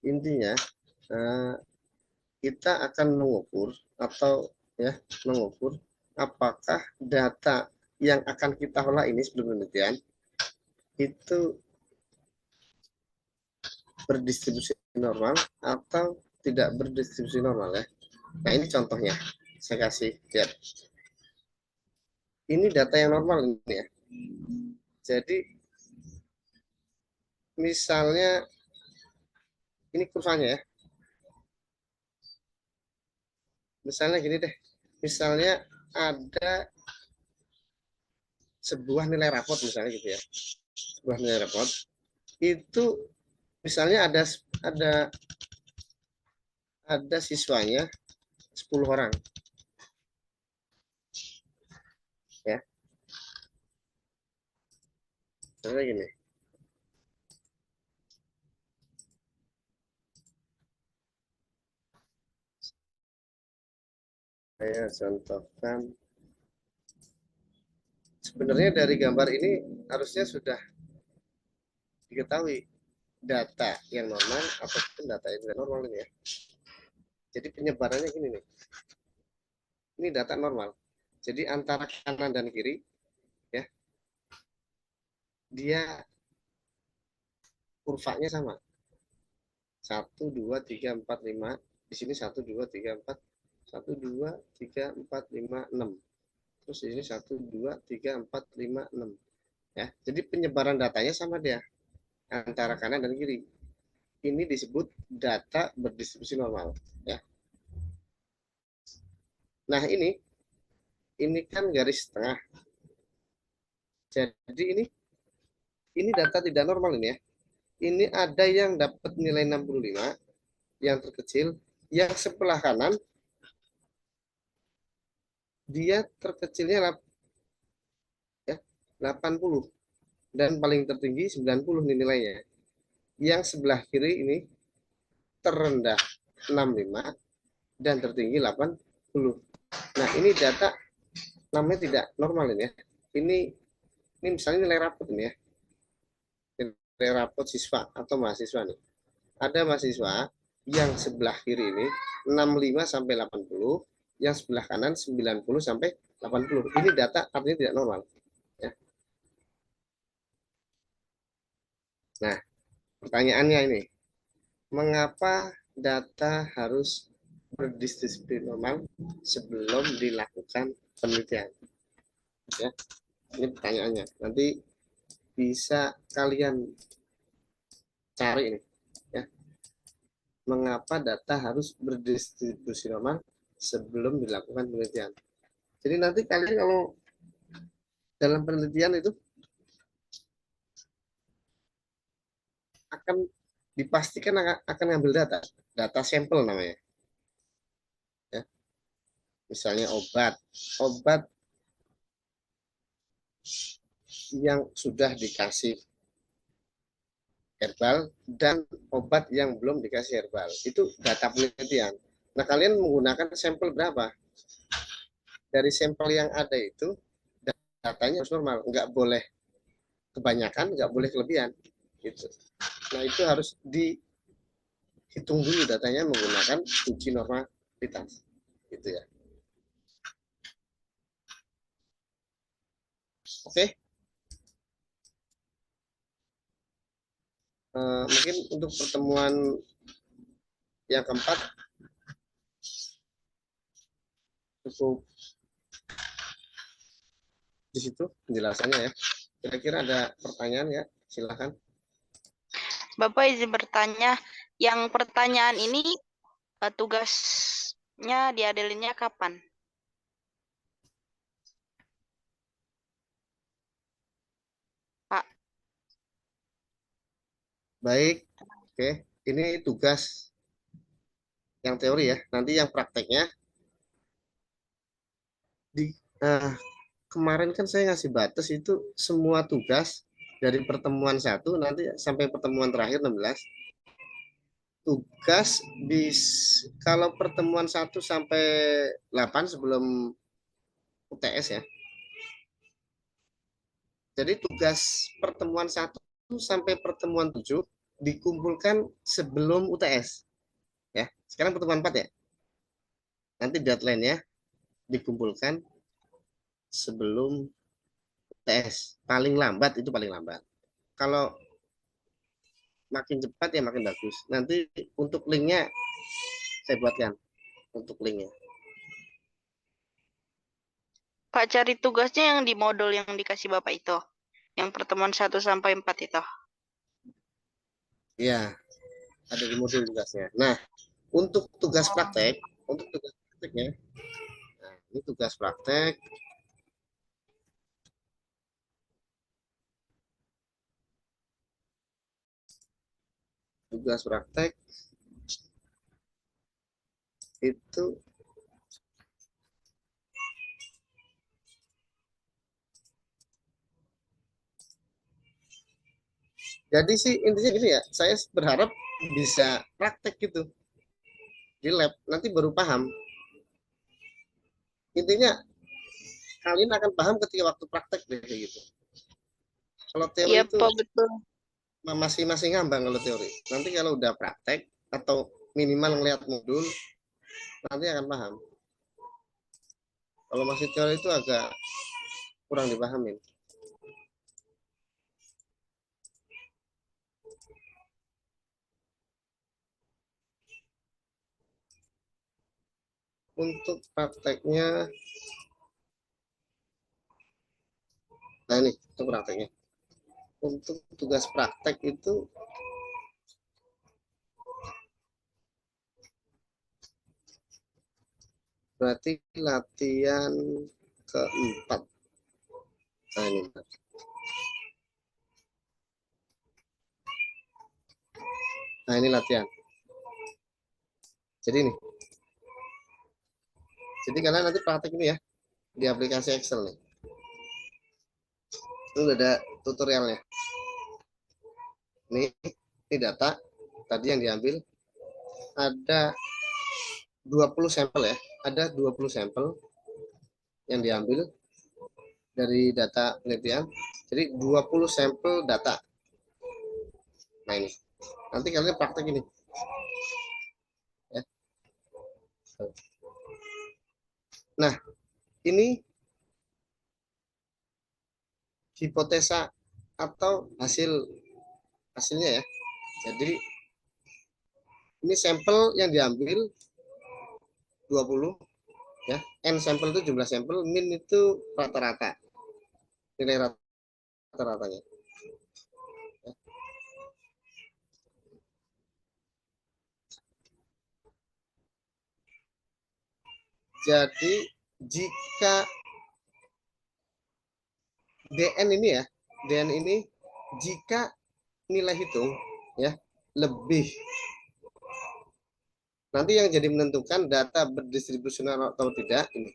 intinya kita akan mengukur atau ya mengukur apakah data yang akan kita olah ini sebelum penelitian itu berdistribusi normal atau tidak berdistribusi normal ya. Nah ini contohnya, saya kasih lihat. Ini data yang normal ini ya. Jadi misalnya ini kurvanya ya. Misalnya gini deh, misalnya ada sebuah nilai rapot misalnya gitu ya. Sebuah nilai rapot itu misalnya ada siswanya 10 orang. Ya. Misalnya gini. Saya contohkan. Sebenarnya dari gambar ini harusnya sudah diketahui data yang normal ataupun data yang tidak normal ini ya. Jadi penyebarannya gini nih. Ini data normal. Jadi antara kanan dan kiri ya, dia kurvanya sama. 1 2 3 4 5. Di sini 1 2 3 4 1 2 3 4 5 6. Terus di sini 1 2 3 4 5 6. Ya. Jadi penyebaran datanya sama dia antara kanan dan kiri. Ini disebut data berdistribusi normal ya. Nah, ini kan garis tengah. Jadi ini data tidak normal ini ya. Ini ada yang dapat nilai 65 yang terkecil, yang sebelah kanan dia terkecilnya ya, 80 dan paling tertinggi 90 nih nilainya. Yang sebelah kiri ini terendah 65 dan tertinggi 80. Nah, ini data namanya tidak normal ini ya. Ini misalnya nilai rapot ini ya. Nilai rapot siswa atau mahasiswa nih. Ada mahasiswa yang sebelah kiri ini 65 sampai 80, yang sebelah kanan 90 sampai 80. Ini data artinya tidak normal. Ya. Nah, pertanyaannya ini, mengapa data harus berdistribusi normal sebelum dilakukan penelitian? Ya, ini pertanyaannya. Nanti bisa kalian cari ini. Ya. Mengapa data harus berdistribusi normal sebelum dilakukan penelitian? Jadi nanti kalian kalau dalam penelitian itu akan dipastikan akan ngambil data sampel namanya. Ya. Misalnya obat yang sudah dikasih herbal dan obat yang belum dikasih herbal. Itu data penelitian. Nah, kalian menggunakan sampel berapa? Dari sampel yang ada itu, datanya harus normal. Nggak boleh kebanyakan, nggak boleh kelebihan. Gitu. Nah, itu harus dihitung dulu datanya menggunakan uji normalitas. Gitu ya. Oke. Mungkin untuk pertemuan yang keempat cukup di situ penjelasannya ya. Kira-kira ada pertanyaan ya? Silakan. Bapak izin bertanya, yang pertanyaan ini tugasnya diadalinnya kapan? Pak. Baik. Oke, ini tugas yang teori ya. Nanti yang prakteknya di kemarin kan saya ngasih batas itu semua tugas dari pertemuan 1 nanti sampai pertemuan terakhir 16. Tugas kalau pertemuan 1 sampai 8 sebelum UTS ya. Jadi tugas pertemuan 1 sampai pertemuan 7 dikumpulkan sebelum UTS. Ya, sekarang pertemuan 4 ya. Nanti deadline-nya dikumpulkan sebelum UTS. Paling lambat itu paling lambat. Kalau makin cepat ya makin bagus. Nanti untuk linknya saya buatkan untuk linknya. Kak, cari tugasnya yang di modul yang dikasih Bapak itu. Yang pertemuan 1 sampai 4 itu. Ya, ada di modul tugasnya. Nah, untuk tugas praktek, untuk tugas prakteknya, nah, ini tugas praktek. Tugas praktek itu jadi sih intinya gini ya, saya berharap bisa praktek gitu di lab, nanti baru paham. Intinya kalian akan paham ketika waktu praktek deh gitu. Kalau teori Iya, itu Pak, betul. masih ngambang kalau teori. Nanti kalau udah praktek atau minimal ngeliat modul, nanti akan paham. Kalau masih teori itu agak kurang dipahamin. Untuk prakteknya, nah ini itu prakteknya. Untuk tugas praktek itu berarti latihan keempat. Nah ini, nah ini latihan. Jadi ini, jadi kalian nanti praktek ini ya di aplikasi Excel nih. Itu udah ada tutorialnya. Ini data tadi yang diambil ada 20 sampel ya. Ada 20 sampel yang diambil dari data penelitian. Jadi 20 sampel data. Nah ini. Nanti kalian praktek ini. Ya. Nah, ini hipotesa atau hasilnya ya. Jadi ini sampel yang diambil 20 ya. N sampel itu jumlah sampel, min itu rata-rata. Nilai rata-ratanya. Jadi jika DN ini ya, DN ini jika nilai hitung ya lebih, nanti yang jadi menentukan data berdistribusional atau tidak ini.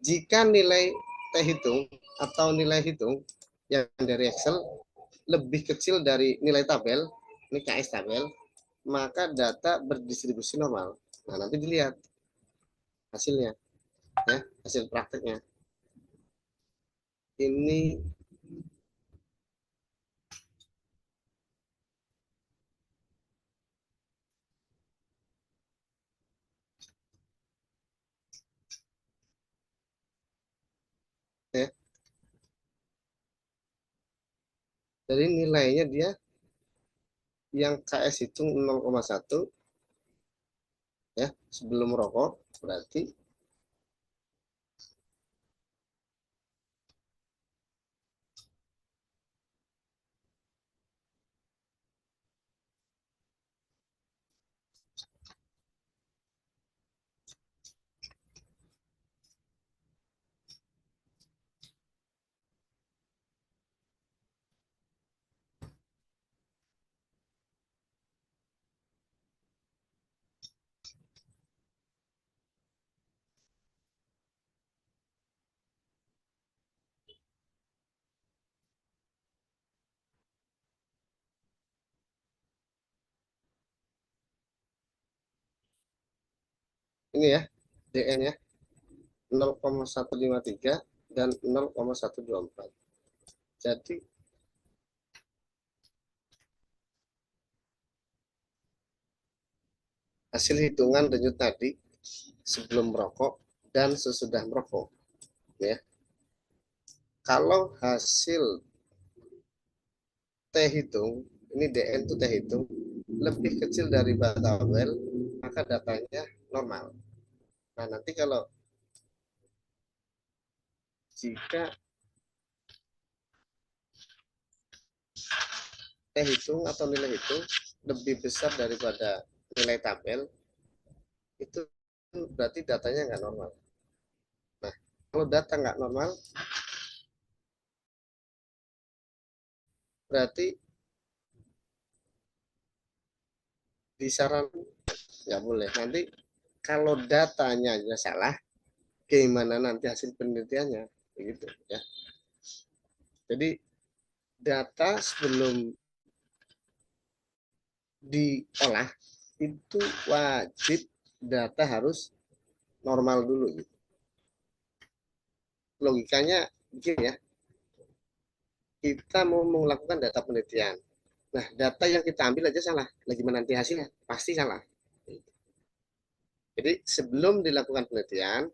Jika nilai T hitung atau nilai hitung yang dari Excel lebih kecil dari nilai tabel, ini KS tabel, maka data berdistribusi normal. Nah, nanti dilihat hasilnya ya, hasil prakteknya. Ini ya, dari nilainya dia yang KS hitung 0,1 ya sebelum rokok, berarti ini ya DN ya 0,153 dan 0,124. Jadi hasil hitungan denyut tadi sebelum merokok dan sesudah merokok, ya. Kalau hasil T hitung, ini DN itu T hitung, lebih kecil dari tabel, maka datanya normal. Nah, nanti kalau jika T hitung atau nilai hitung lebih besar daripada nilai tabel, itu berarti datanya nggak normal. Nah, kalau data nggak normal, berarti disarankan nggak boleh. Nanti kalau datanya salah, gimana nanti hasil penelitiannya, begitu ya. Jadi data sebelum diolah itu wajib data harus normal dulu gitu. Logikanya begini ya, kita mau melakukan data penelitian. Nah, data yang kita ambil aja salah. Lagi menanti hasilnya, pasti salah. Jadi sebelum dilakukan penelitian,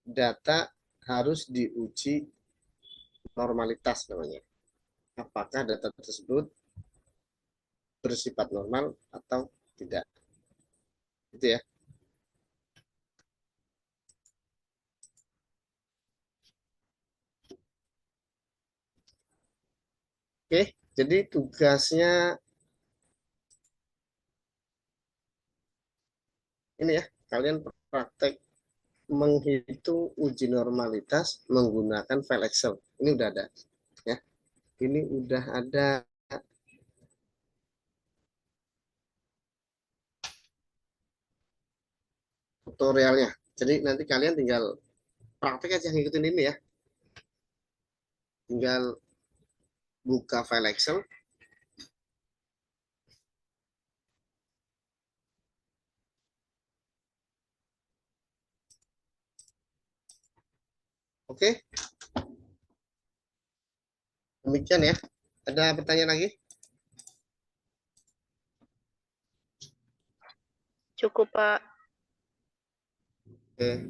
data harus diuji normalitas namanya. Apakah data tersebut bersifat normal atau tidak. Itu ya. Oke, jadi tugasnya ini ya, kalian praktek menghitung uji normalitas menggunakan file Excel. Ini udah ada ya. Ini udah ada tutorialnya. Jadi nanti kalian tinggal praktek aja ngikutin ini ya. Tinggal buka file Excel. Oke, demikian ya. Ada pertanyaan lagi? Cukup, Pak. Oke.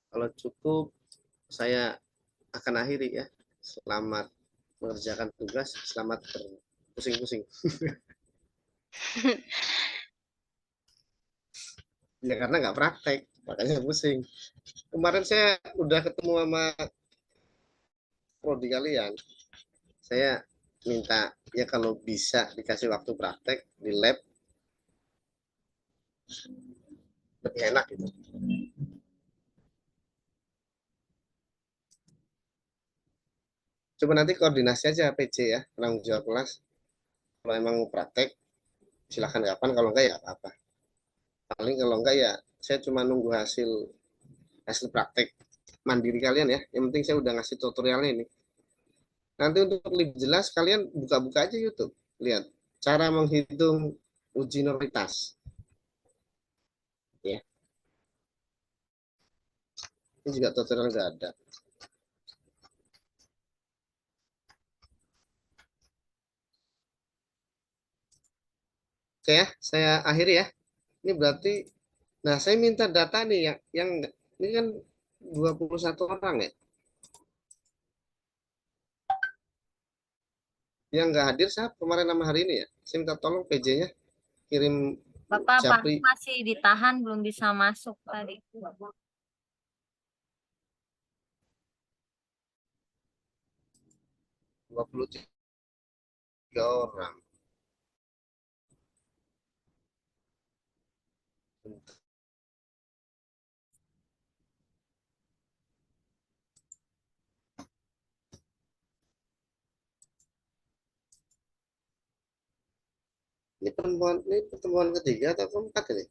Kalau cukup, saya akan akhiri ya. Selamat mengerjakan tugas, selamat berpusing-pusing. Ya karena nggak praktek, makanya pusing. Kemarin saya udah ketemu sama prodi kalian. Saya minta ya kalau bisa dikasih waktu praktek di lab lebih enak gitu. Coba nanti koordinasi aja PC ya, penanggung jawab kelas. Kalau emang mau praktek, silahkan kapan. Kalau enggak ya apa-apa. Paling kalau enggak ya saya cuma nunggu hasil hasil praktek mandiri kalian ya. Yang penting saya udah ngasih tutorialnya ini. Nanti untuk lebih jelas kalian buka-buka aja YouTube. Lihat cara menghitung uji normalitas. Ya, ini juga tutorial nggak ada. Oke ya, saya akhiri ya. Ini berarti, nah saya minta data nih yang ini kan 21 orang ya. Yang nggak hadir siapa kemarin sama hari ini ya. Saya minta tolong PJ-nya kirim Bapak Japri masih ditahan, belum bisa masuk tadi. 23 orang. Ini pertemuan ketiga atau keempat ini?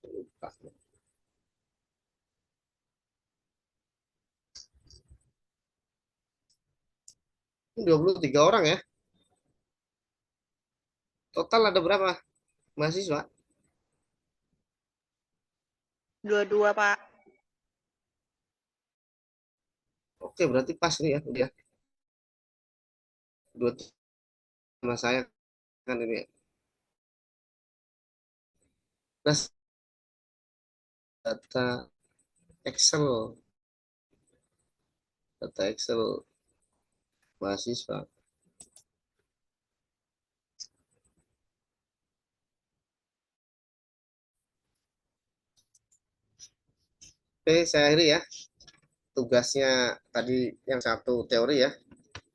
Lupa. Ini 23 orang ya. Total ada berapa mahasiswa? 22, Pak. Oke, berarti pas nih ya, udah dua sama saya kan ini ya. Nah, data Excel, data Excel mahasiswa. Oke, saya akhiri ya. Tugasnya tadi yang satu teori ya.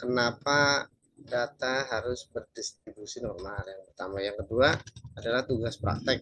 Kenapa data harus berdistribusi normal? Yang pertama, yang kedua adalah tugas praktek.